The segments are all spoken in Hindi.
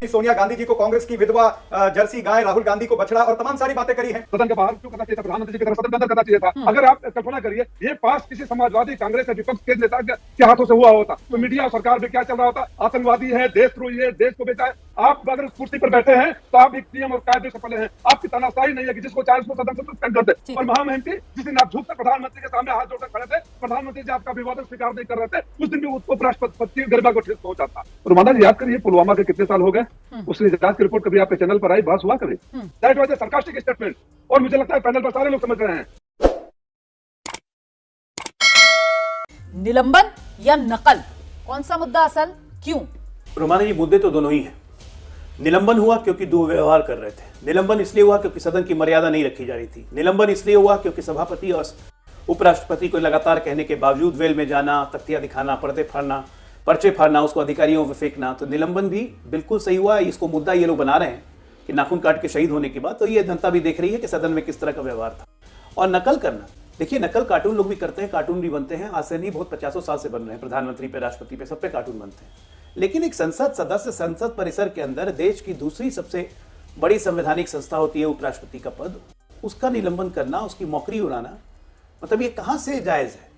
सोनिया गांधी जी को कांग्रेस की विधवा जर्सी गाय, राहुल गांधी को बछड़ा और तमाम सारी बातें करी हैं। सदन के बाहर क्यों करना चाहिए था? प्रधानमंत्री जी की तरफ सदन के अंदर करना चाहिए था। अगर आप कल्पना करिए ये पास किसी समाजवादी कांग्रेस या विपक्ष के नेता के हाथों से हुआ होता तो मीडिया और सरकार में क्या चल रहा होता? आतंकवादी है, देशद्रोही है, देश को बेचा है। आप अगर कुर्सी पर बैठे हैं तो आप एक नियम और कायदे से पले हैं। आपकी तानाशाही नहीं है कि जिसको चाहे उसको सदन से सस्पेंड कर दे। और महामहिम थी जिस दिन आप झुककर प्रधानमंत्री के सामने हाथ जोड़कर खड़े थे, प्रधानमंत्री जी आपका अभिवादन स्वीकार नहीं कर रहे थे, उस दिन भी उसको उपराष्ट्रपति गरिमा को ठेस पहुंचा था। रोमाना जी याद करिए पुलवामा के कितने साल हो गए, उसने जांच की रिपोर्ट कभी आपके चैनल पर आई, बात हुआ कभी? That was a sarcastic statement. और मुझे लगता है पैनल पर सारे लोग समझ रहे हैं। निलंबन या नकल, कौन सा मुद्दा असल, क्यों? रोमाना जी, मुद्दे तो दोनों ही हैं। निलंबन हुआ क्योंकि दुर्व्यवहार कर रहे थे। निलंबन इसलिए हुआ क्योंकि सदन की मर्यादा नहीं रखी जा रही थी। निलंबन इसलिए हुआ क्योंकि सभापति और उपराष्ट्रपति को लगातार कहने के बावजूद वेल में जाना, तख्तियां दिखाना, पर्दे फाड़ना, पर्चे फाड़ना, उसको अधिकारियों में फेंकना, तो निलंबन भी बिल्कुल सही हुआ। इसको मुद्दा ये लोग बना रहे हैं कि नाखून काट के शहीद होने के बाद, तो ये जनता भी देख रही है कि सदन में किस तरह का व्यवहार था। और नकल करना, देखिए नकल कार्टून लोग भी करते हैं, कार्टून भी बनते हैं, आज से नहीं बहुत 50 साल से बन रहे हैं। प्रधानमंत्री पे, राष्ट्रपति पे, सब पे कार्टून बनते हैं। लेकिन एक संसद सदस्य संसद परिसर के अंदर देश की दूसरी सबसे बड़ी संवैधानिक संस्था होती है उपराष्ट्रपति का पद, उसका निलंबन करना, उसकी मौकरी उड़ाना, मतलब ये कहां से जायज है?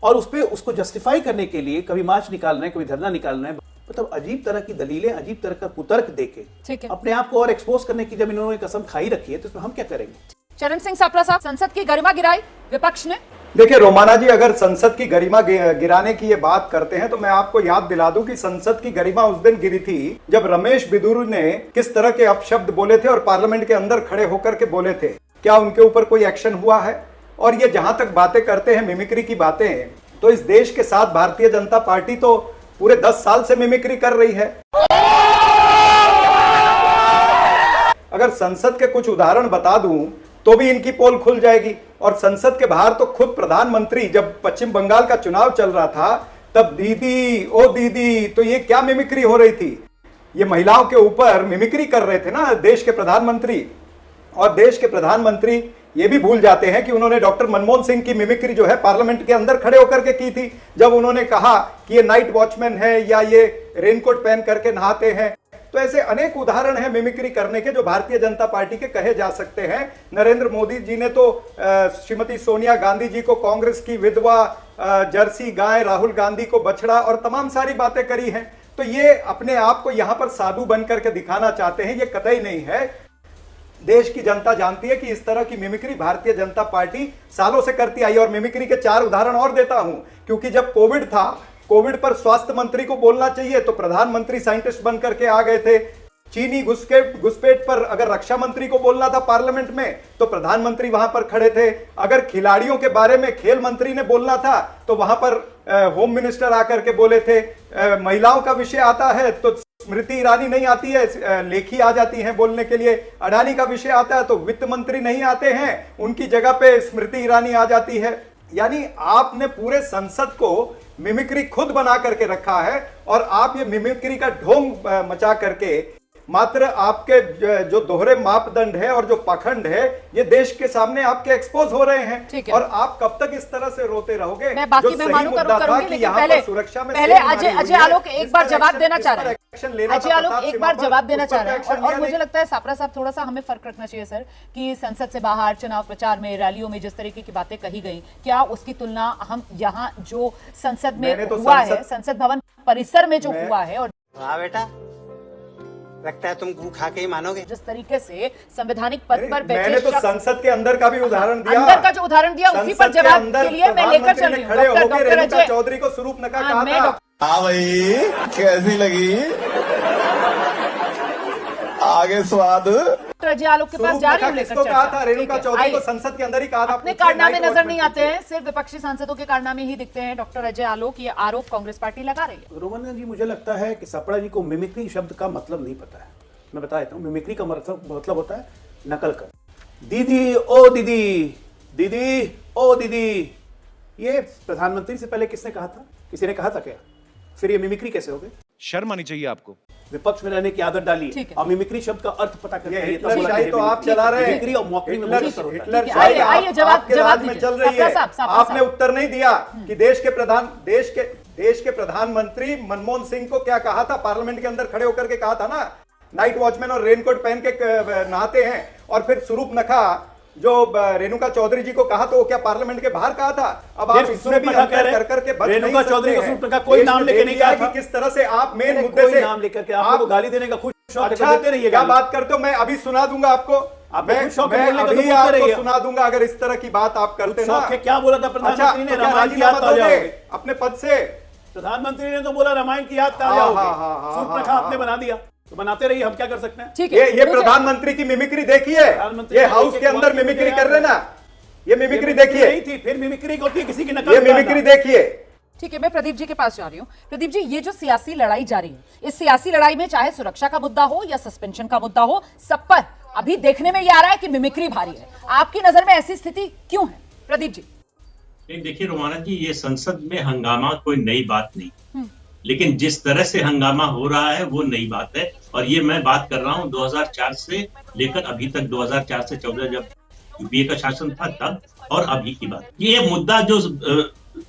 और उस पर उसको जस्टिफाई करने के लिए कभी मार्च निकाल रहे हैं, कभी धरना निकाल रहे हैं, मतलब अजीब तरह की दलीलें, अजीब तरह का कुतर्क देके अपने आप को और एक्सपोज करने की जब इन्होंने कसम खाई रखी है तो इसमें हम क्या करेंगे? चरण सिंह सापरा साहब, संसद की गरिमा गिराई विपक्ष ने। देखिए रोमाना जी, अगर संसद की गरिमा गिराने की ये बात करते हैं तो मैं आपको याद दिला दूं कि संसद की गरिमा उस दिन गिरी थी जब रमेश बिदुरु ने किस तरह के अपशब्द बोले थे और पार्लियामेंट के अंदर खड़े होकर के बोले थे। क्या उनके ऊपर कोई एक्शन हुआ है? और ये जहां तक बातें करते हैं मिमिक्री की बातें, तो इस देश के साथ भारतीय जनता पार्टी तो पूरे 10 साल से मिमिक्री कर रही है। अगर संसद के कुछ उदाहरण बता दूं तो भी इनकी पोल खुल जाएगी। और संसद के बाहर तो खुद प्रधानमंत्री, जब पश्चिम बंगाल का चुनाव चल रहा था तब दीदी ओ दीदी, तो ये क्या मिमिक्री हो रही थी? ये महिलाओं के ऊपर मिमिक्री कर रहे थे ना देश के प्रधानमंत्री। और देश के प्रधानमंत्री ये भी भूल जाते हैं कि उन्होंने डॉक्टर मनमोहन सिंह की मिमिक्री जो है पार्लियामेंट के अंदर खड़े होकर के की थी, जब उन्होंने कहा कि ये नाइट वॉचमैन है या ये रेनकोट पहन करके नहाते हैं। तो ऐसे अनेक उदाहरण हैं मिमिक्री करने के जो भारतीय जनता पार्टी के कहे जा सकते हैं। नरेंद्र मोदी जी ने तो श्रीमती सोनिया गांधी जी को कांग्रेस की विधवा जर्सी गाय, राहुल गांधी को बछड़ा और तमाम सारी बातें करी हैं। तो ये अपने आप को यहां पर साधु बन करके दिखाना चाहते हैं, ये कतई नहीं है। देश की जनता जानती है कि इस तरह की मिमिक्री भारतीय जनता पार्टी सालों से करती आई है। और मिमिक्री के 4 उदाहरण और देता हूं, क्योंकि जब कोविड था, कोविड पर स्वास्थ्य मंत्री को बोलना चाहिए तो प्रधानमंत्री साइंटिस्ट बन करके आ गए थे। चीनी घुसपैठ पर अगर रक्षा मंत्री को बोलना था पार्लियामेंट में तो प्रधानमंत्री वहां पर खड़े थे। अगर खिलाड़ियों के बारे में खेल मंत्री ने बोलना था तो वहां पर होम मिनिस्टर आकर के बोले थे। महिलाओं का विषय आता है तो स्मृति ईरानी नहीं आती है, लेखी आ जाती हैं बोलने के लिए। अडानी का विषय आता है तो वित्त मंत्री नहीं आते हैं, उनकी जगह पे स्मृति ईरानी आ जाती है। यानी आपने पूरे संसद को मिमिक्री खुद बना करके रखा है और आप ये मिमिक्री का ढोंग मचा करके मात्र आपके जो दोहरे मापदंड है और जो पाखंड है ये देश के सामने आपके एक्सपोज हो रहे हैं। और आप कब तक इस तरह से रोते रहोगे? मैं बाकी मेहमानों का रुख करूंगी, लेकिन पहले अजय आलोक एक बार जवाब देना चाह रहे हैं। अजय आलोक एक बार जवाब देना चाह रहे हैं। और मुझे लगता है सापरा साहब, थोड़ा सा हमें फर्क रखना चाहिए सर, कि संसद से बाहर चुनाव प्रचार में, रैलियों में जिस तरीके की बातें कही गई, क्या उसकी तुलना हम यहाँ जो संसद में हुआ है, संसद भवन परिसर में जो हुआ है, और बेटा लगता है तुम गू खा के ही मानोगे, जिस तरीके से संवैधानिक पद पर बैठे, मैंने तो संसद के अंदर का भी उदाहरण दिया, अंदर का जो उदाहरण दिया उसी पर जवाब के लिए मैं लेकर चल रही हूँ। डॉक्टर रेणुका चौधरी को स्वरूप नका कहा था। हाँ भाई, कैसी लगी आगे स्वाद? डॉक्टर अजय आलोक के पास जा रही हूँ लेकर कहा था, रेणुका चौधरी को संसद के अंदर ही कहा था। अपने कारनामे नजर नहीं आते हैं, सिर्फ विपक्षी सांसदों के कारनामे ही दिखते हैं। डॉक्टर अजय आलोक, ये आरोप कांग्रेस पार्टी लगा रही है। रोमन जी, मुझे लगता है कि सापड़ा जी को मिमिक्री शब्द का मतलब नहीं पता है। मैं बता देता हूँ, मिमिक्री का मतलब होता है नकल कर। दीदी ओ दीदी, दीदी ओ दीदी, ये प्रधानमंत्री से पहले किसने कहा था? किसी ने कहा था क्या? फिर ये मिमिक्री कैसे हो गई? शर्म आनी चाहिए आपको। विपक्ष में रहने की आदत डाली और मिमिक्री शब्द का अर्थ पता करके तो आप चला रहे हैं। मिमिक्री और मॉकरी में बहुत अंतर होता है। आइए जवाब में चल रही है। आपने उत्तर नहीं दिया कि देश के प्रधानमंत्री मनमोहन सिंह को क्या कहा था, पार्लियामेंट के अंदर खड़े होकर के कहा था ना नाइट वॉचमैन और रेनकोट पहन के नहाते हैं, और फिर स्वरूप नखा जो रेणुका चौधरी जी को कहा तो वो क्या पार्लियामेंट के बाहर कहा था? अब आप इसमें भी अंतर कर करके बच नहीं रेणुका सकते चौधरी हैं। को का कोई नाम लेके नहीं कहा कि था। किस तरह से आप मेन मुद्दे कोई से नाम लेकर के आपको गाली देने का खुद शौक अच्छा, देते रहिए। क्या बात करते हो? मैं अभी सुना दूंगा आपको, मैं खुद शौक मैं बोलने का तो अभी बोलते आपको रहिए। सुना दूंगा अगर इस तरह की बात आप करते ना। शौक है, क्या बोला था अच्छा, प्रधानमंत्री ने? तो क्या रामायण की याद राजीनामा ताजा दोगे होगी। अपने पद से? प्रधानमंत्री ने तो बोला रामायण की याद ताजा हाँ, होगी। हाँ, हाँ, सूप हाँ, रखा हाँ, आपने बना दिया, तो बनाते रहिए, हम क्या कर सकते हैं? ठीक ये है प्रधानमंत्री की मिमिक्री देखिए, प्रधानमंत्री ये ने हाउस एक के अंदर वाक्य मिमिक्री दिया कर रहे है। ना, ये मिमिक्री नहीं देखिए, थी, फिर मिमिक्री होती है किसी की नकल ये उतारना। मिमिक्री देखिए। ठीक है, मैं प्रदीप जी के पास जा रही हूँ। प्रदीप जी, ये जो सियासी लड़ाई जारी है, इस सियासी लड़ाई में चाहे सुरक्षा का मुद्दा हो या सस्पेंशन का मुद्दा हो, सब पर अभी देखने में ये आ रहा है कि मिमिक्री भारी है। आपकी नजर में ऐसी स्थिति क्यों है, प्रदीप जी? देखिए रोमाना जी, ये संसद में हंगामा कोई नई बात नहीं, लेकिन जिस तरह से हंगामा हो रहा है वो नई बात है। और ये मैं बात कर रहा हूँ 2004 से लेकर अभी तक, 2004 से 14 जब यूपीए का शासन था तब, और अभी की बात। ये मुद्दा जो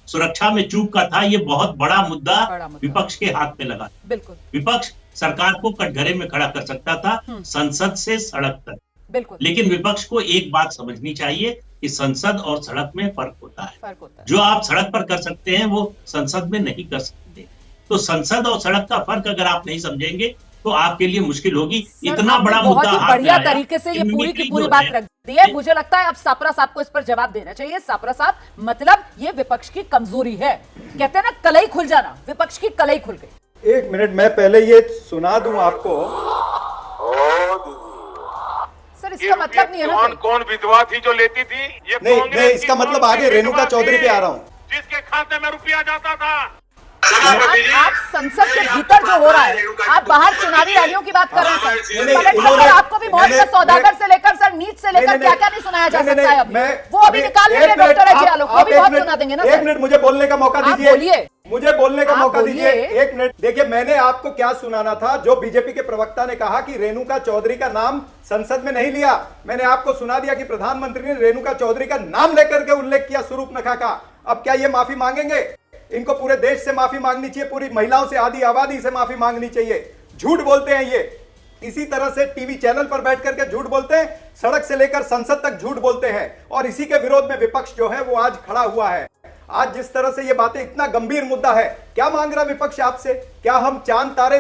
सुरक्षा में चूक का था, ये बहुत बड़ा मुद्दा विपक्ष के हाथ में लगा। बिल्कुल, विपक्ष सरकार को कटघरे में खड़ा कर सकता था, संसद से सड़क तक। बिल्कुल, लेकिन विपक्ष को एक बात समझनी चाहिए कि संसद और सड़क में फर्क होता है। फर्क होता है। जो आप सड़क पर कर सकते हैं वो संसद में नहीं कर सकते। तो संसद और सड़क का फर्क अगर आप नहीं समझेंगे तो आपके लिए मुश्किल होगी। इतना आपने बड़ा बहुत मुद्दा ही हाथ में बढ़िया आया तरीके से ये कि पूरी की मिमिक्री पूरी जो बात है, रख दी है। मुझे लगता है अब सापरा साहब को इस पर जवाब देना चाहिए। सापरा साहब, मतलब ये विपक्ष की कमजोरी है। कहते हैं ना, कलई खुल जाना, विपक्ष की कलई खुल गई। एक मिनट, मैं पहले ये सुना दूं आपको। सर, इसका मतलब नहीं है ना कौन कोई। कौन विधवा थी जो लेती थी? ये नहीं, कांग्रेस नहीं, की इसका कौन मतलब सी आगे रेणुका विधवा चौधरी थी पे आ रहा हूं। जिसके खाते में रुपया जाता था। आप संसद के भीतर जो हो रहा है, आप बाहर चुनावी रैलियों की बात कर रहे हैं सर। नहीं, पलट इन्होंने- कर आपको भी मौत का सौदागर से लेकर सर नीट से लेकर क्या क्या नहीं सुनाया जा सकता है अभी। वो अभी निकाल लेंगे डॉक्टर अजय आलोक, वो भी बहुत सुना देंगे ना एक सर। मिनट मुझे बोलने का मौका आप दीजिए, बोलिए। मुझे बोलने का आप मौका दीजिए। बोलिए। एक मिनट देखिए, मैंने आपको क्या सुनाना था। जो बीजेपी के प्रवक्ता ने कहा कि रेणुका चौधरी का नाम संसद में नहीं लिया, मैंने आपको सुना दिया कि प्रधानमंत्री ने रेणुका चौधरी का नाम लेकर के उल्लेख किया, स्वरूप नखा का। अब क्या ये माफी मांगेंगे? इनको पूरे देश से माफी मांगनी चाहिए, पूरी महिलाओं से, आधी आबादी से माफी मांगनी चाहिए। झूठ बोलते हैं ये, इसी तरह से टीवी चैनल पर बैठ करके झूठ बोलते हैं, सड़क से लेकर संसद तक झूठ बोलते हैं। और इसी के विरोध में विपक्ष जो है वो आज खड़ा हुआ है। आज जिस तरह से ये बातें, इतना गंभीर मुद्दा है, क्या मांग रहा विपक्ष आपसे? क्या हम चांद तारे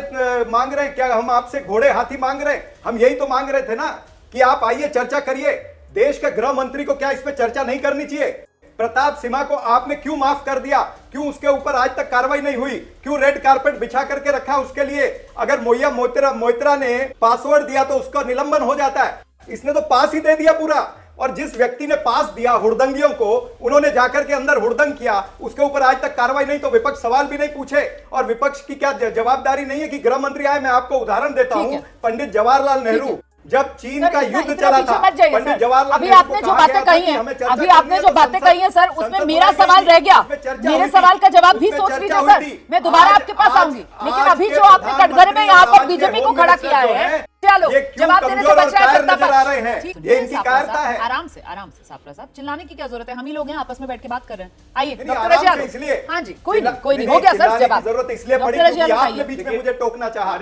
मांग रहे हैं? क्या हम आपसे घोड़े हाथी मांग रहे हैं? हम यही तो मांग रहे थे ना कि आप आइए, चर्चा करिए। देश के गृह मंत्री को क्या इस पे चर्चा नहीं करनी चाहिए? प्रताप सिन्हा को आपने क्यों माफ कर दिया? क्यों उसके ऊपर आज तक कार्रवाई नहीं हुई? क्यों रेड कारपेट बिछा करके रखा उसके लिए? अगर मोइत्रा ने पासवर्ड दिया तो उसका निलंबन हो जाता है। इसने तो पास ही दे दिया पूरा। और जिस व्यक्ति ने पास दिया हुड़दंगियों को, उन्होंने जाकर के अंदर हुड़दंग किया, उसके ऊपर आज तक कार्रवाई नहीं। तो विपक्ष सवाल भी नहीं पूछे। और विपक्ष की क्या जवाबदारी नहीं है कि गृह मंत्री आए? मैं आपको उदाहरण देता हूं, पंडित जवाहरलाल नेहरू जब चीन का युद्ध चला था, पंडित जवाहरलाल अभी नेहरू आपने को जो कहा बातें गया था कही कि हैं, हमें चर्चा अभी करनी आपने है जो तो बातें कही हैं सर, उसमें संसद मेरा बुलाई सवाल गई रह गया। उसमें चर्चा मेरे हुई थी, सवाल का जवाब भी उसमें सोच चर्चा लीजिए हुई सर, थी। मैं दोबारा आज- आपके पास आज- आऊंगी। लेकिन आज अभी के जो आपने कटघरे में यहाँ पर प्रधानमंत्री, बीजेपी को होम खड़ा मिनिस्टर किया जो है, है, चलो ये क्यों जवाब देने से कमजोर और बच रहा है कायर सत्ता नजर आ पक्ष। रहे हैं? ठीक, ये इनकी सापरा कायरता साहब, है। आराम से सापरा साहब, चिल्लाने की क्या जरूरत है? हम ही लोग हैं, आपस में बैठ के बात कर रहे हैं। आइए नहीं, डॉक्टर आराम अजय से आलोक। इसलिए हाँ जी, कोई नहीं, हो गया सर चिल्लाने की जवाब। जरूरत इसलिए पड़ी डॉक्टर अजय क्योंकि आलोक आपने आइए। बीच में मुझे टोकना चाहा।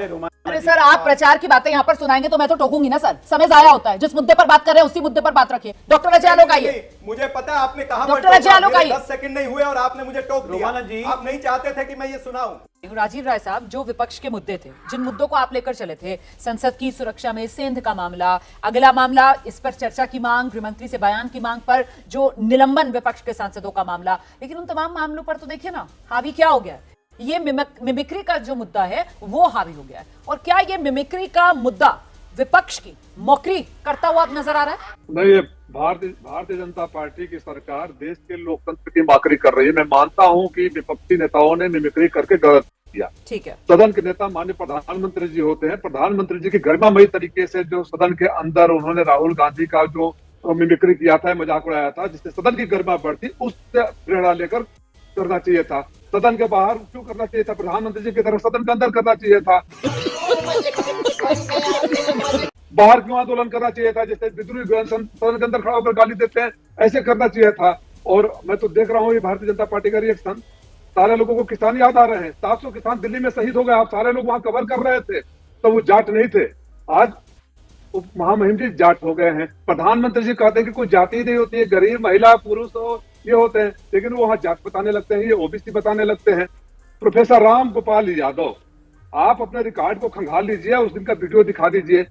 अरे सर, आप प्रचार की बातें यहाँ पर सुनाएंगे तो मैं तो टोकूंगी ना सर, समय जाया होता है। जिस मुद्दे पर बात कर रहे हैं उसी मुद्दे पर बात रखिए। डॉक्टर अजय आलोक आइए। मुझे पता है आपने कहा, डॉक्टर अजय आलोक आइए। 10 सेकंड नहीं हुए और आपने मुझे टोक दिया। रोमाना जी, आप नहीं चाहते थे कि मैं ये सुनाऊं। राजीव राय साहब, जो विपक्ष के मुद्दे थे, जिन मुद्दों को आप लेकर चले थे, संसद की सुरक्षा में सेंध का मामला, अगला मामला इस पर चर्चा की मांग, गृहमंत्री से बयान की मांग पर जो निलंबन विपक्ष के सांसदों का मामला, लेकिन उन तमाम मामलों पर तो देखिए ना, हावी क्या हो गया है? ये मिमिक्री का जो मुद्दा है वो हावी हो गया है। और क्या ये मिमिक्री का मुद्दा विपक्ष की मौकरी करता हुआ अब नजर आ रहा है? नहीं, ये भारतीय जनता पार्टी की सरकार देश के लोकतंत्र की माकरी कर रही है। मैं मानता हूं कि विपक्षी नेताओं ने मिमिक्री करके गलत किया। ठीक है, सदन के नेता माननीय प्रधानमंत्री जी होते हैं। प्रधानमंत्री जी की गरिमामयी तरीके से जो सदन के अंदर उन्होंने राहुल गांधी का जो मिमिक्री किया था, मजाक उड़ाया था, जिससे सदन की गरिमा बढ़ती, उससे प्रेरणा लेकर करना चाहिए था। सदन के बाहर क्यों करना चाहिए था? प्रधानमंत्री जी की तरफ सदन के अंदर करना चाहिए था। बाहर क्यों आंदोलन करना चाहिए था? जैसे विद्रोही सदन के अंदर खड़ा होकर गाली देते हैं, ऐसे करना चाहिए था। और मैं तो देख रहा हूँ ये भारतीय जनता पार्टी का रिएक्शन, सारे लोगों को किसान याद आ रहे हैं। 700 किसान दिल्ली में शहीद हो गए, आप सारे लोग वहां कवर कर रहे थे, तो वो जाट नहीं थे। आज उप महामहिम जी जाट हो गए हैं। प्रधानमंत्री जी कहते हैं कि कोई जाति नहीं होती है, गरीब महिला पुरुष हो ये होते हैं, लेकिन वो वहां जात बताने लगते हैं, ये ओबीसी बताने लगते हैं। प्रोफेसर राम गोपाल यादव, आप अपने रिकॉर्ड को खंगाल लीजिए, उस दिन का वीडियो दिखा दीजिए।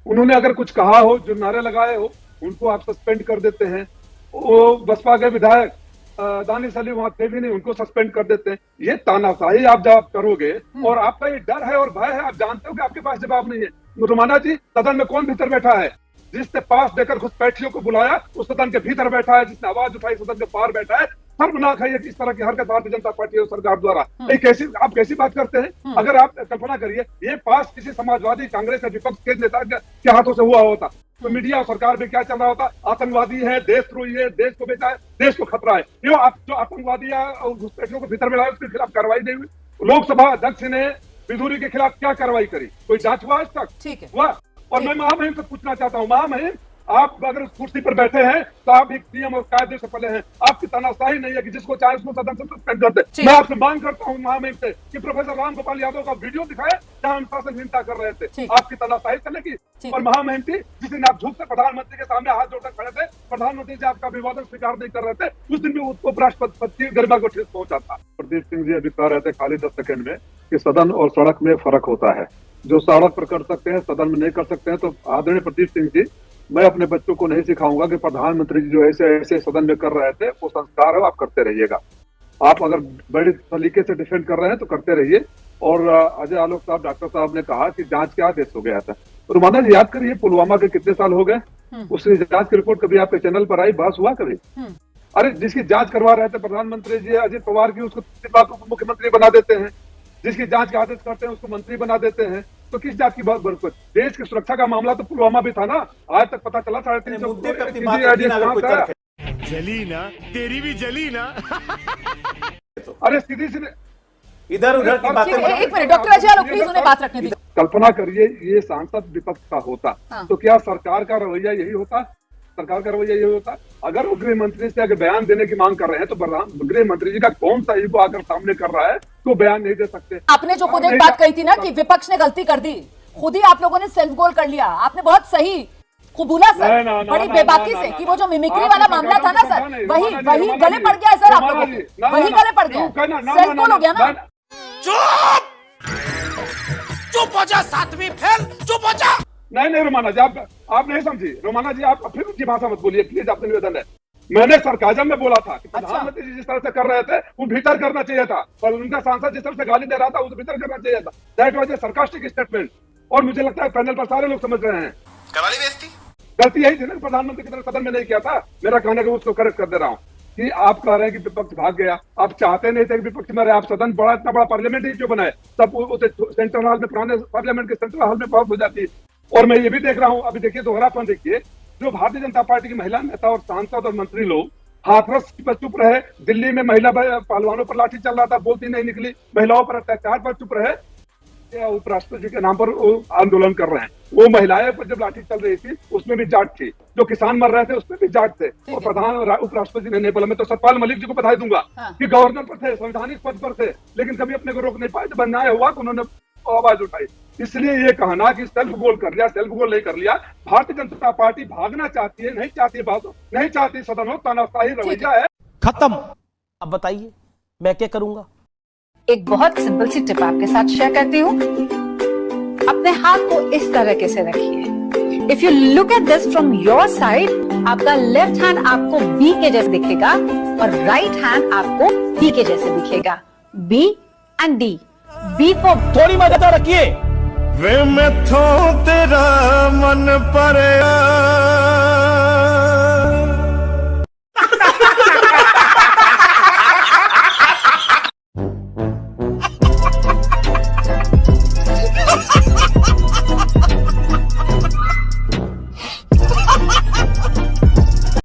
उन्होंने अगर कुछ कहा हो, जो नारे लगाए हो, उनको आप सस्पेंड कर देते हैं। वो बसपा के विधायक दानिश अली वहां थे भी नहीं, उनको सस्पेंड कर देते हैं। ये तानाशाही आप जब करोगे और आपका ये डर है और भय है, आप जानते हो कि आपके पास जवाब नहीं है। रोमाना जी, सदन में कौन भीतर बैठा है? जिसने पास देकर घुसपैठियों को बुलाया उस सदन के भीतर बैठा है, जिसने आवाज उठाई सदन के बाहर बैठा है। शर्मनाक है ये इस तरह की हरकत भारतीय जनता पार्टी और सरकार द्वारा। आप कैसी बात करते हैं? अगर आप कल्पना करिए ये पास किसी समाजवादी कांग्रेस या विपक्ष के नेता के हाथों से हुआ होता तो मीडिया और सरकार में क्या चल रहा होता? आतंकवादी है, देशद्रोही है, देश को बेचा है, देश को खतरा है। क्यों आप जो आतंकवादी या घुसपैठियों को भीतर में लाए उसके खिलाफ कार्रवाई नहीं हुई? लोकसभा अध्यक्ष ने विधूरी के खिलाफ क्या कार्रवाई करी? कोई जांच हुआ आज तक? ठीक है, हुआ? और मैं महामहिम से पूछना चाहता हूँ, महामहिम आप अगर उस कुर्सी पर बैठे हैं तो आप एक नियम और कायदे से पले हैं। आपकी तानाशाही नहीं है कि जिसको चाहे उसको सदन से सस्पेंड कर दे। मैं आपसे मांग करता हूँ महामहिम से कि प्रोफेसर राम गोपाल यादव का वीडियो दिखाए जहां अनुशासनहीनता कर रहे थे। आपकी तानाशाही चलेगी। और महामहिम जी, जिस दिन आप झूठ से प्रधानमंत्री के सामने हाथ जोड़कर खड़े थे, प्रधानमंत्री जी आपका अभिवादन स्वीकार नहीं कर रहे थे, उस दिन भी उपराष्ट्रपति की गरिमा को ठेस पहुंचा था। प्रदीप सिंह जी अभी कह रहे थे खाली 10 सेकंड में कि सदन और सड़क में फर्क होता है। जो सड़क पर कर सकते हैं सदन में नहीं कर सकते हैं। तो आदरणीय प्रदीप सिंह जी, मैं अपने बच्चों को नहीं सिखाऊंगा कि प्रधानमंत्री जी जो ऐसे सदन में कर रहे थे वो संस्कार है, आप करते रहिएगा। आप अगर बड़े तरीके से डिफेंड कर रहे हैं तो करते रहिए। और अजय आलोक साहब, डॉक्टर साहब ने कहा कि जांच के आदेश हो गया था। रोमाना जी, याद करिए पुलवामा के कितने साल हो गए? उसकी जांच की रिपोर्ट कभी आपके चैनल पर आई? बहस हुआ कभी? अरे जिसकी जांच करवा रहे थे प्रधानमंत्री जी अजित पवार की, उसको मुख्यमंत्री बना देते हैं। जिसकी जांच के आदेश करते हैं उसको मंत्री बना देते हैं। तो किस जात की बात? देश की सुरक्षा का मामला तो पुलवामा भी था ना। आज तक पता चला 350 जली ना, तेरी भी जली ना। अरे सीधी सीधे इधर उधर की बातें। एक minute doctor Ajay Alok, please उन्हें बात रखने दीजिए। कल्पना करिए ये सांसद विपक्ष का होता तो क्या सरकार का रवैया यही होता? सरकार का रवैया यही होता? अगर वो गृह मंत्री से अगर बयान देने की मांग कर रहे हैं तो गृह मंत्री जी का कौन सा ईगो आकर सामने कर रहा है तो बयान नहीं दे सकते? आपने जो खुद एक बात कही थी ना कि विपक्ष ने गलती कर दी, खुद ही आप लोगों ने सेल्फ गोल कर लिया। आपने बहुत सही कबूला सर, बड़ी बेबाकी से कि वो जो मिमिक्री वाला मामला था ना सर, वही गले पड़ गया है सर आप लोगों के, वही गले पड़ गया, सेल्फ गोल हो गया ना। चुप हो जा, सातवीं फेल, चुप हो जा। नहीं रोमाना जी, आप नहीं समझी। रोमाना जी, आप फिर उनकी भाषा मत बोलिए प्लीज, आपसे निवेदन है। मैंने सरकाजम में बोला था कि प्रधानमंत्री जी जिस तरह से कर रहे थे वो भीतर करना चाहिए था, और उनका सांसद जिस तरह से गाली दे रहा था उसे भीतर करना चाहिए था। That was a sarcastic statement. और मुझे लगता है पैनल पर सारे लोग समझ रहे हैं। कराली बेइज्जती, गलती यही थी ना, प्रधानमंत्री की तरफ सदन में नहीं किया था। मेरा कहने का उसको करेक्ट कर दे रहा हूँ कि आप कह रहे हैं कि विपक्ष भाग गया। आप चाहते नहीं थे कि विपक्ष में रहे। आप सदन बड़ा, इतना बड़ा पार्लियामेंट ही क्यों बनाए? सब उसे सेंट्रल हॉल में, पुराने पार्लियामेंट के सेंट्रल हॉल में बहुत हो जाती है। और मैं ये भी देख रहा हूँ, अभी देखिए दोहरापन देखिए, जो भारतीय जनता पार्टी की महिला नेता और सांसद और मंत्री लोग हाथरस पर चुप रहे। दिल्ली में महिला पहलवानों पर लाठी चल रहा था, बोलती नहीं निकली। महिलाओं पर अत्याचार पर चुप रहे। उपराष्ट्रपति के नाम पर आंदोलन कर रहे हैं। वो महिलाएं पर जब लाठी चल रही थी उसमें भी जाट थी, जो किसान मर रहे थे उसमें भी जाट थे। और प्रधान उपराष्ट्रपति ने नहीं बोला। मैं तो सतपाल मलिक जी को बधाई दूंगा कि गवर्नर पर थे, संवैधानिक पद पर थे, लेकिन कभी अपने को रोक नहीं पाए। जब अन्याय हुआ तो उन्होंने आवाज उठाई। इसलिए ये कहना कि सेल्फ गोल कर लिया, सेल्फ गोल नहीं कर लिया। भारतीय जनता पार्टी भागना चाहती है, नहीं चाहती बात, नहीं चाहती सदन हो, तानाशाही रवैया है। खत्म। अब बताइए मैं क्या करूंगा? एक बहुत सिंपल सी टिप आपके साथ शेयर करती हूँ। अपने हाथ को इस तरीके से रखिए। If you look at this from your side, आपका लेफ्ट हैंड आपको बी के जैसे दिखेगा और राइट हैंड आपको डी के जैसे दिखेगा। B and D. B for थोड़ी मदद रखिए। वे मैं तेरा मन पर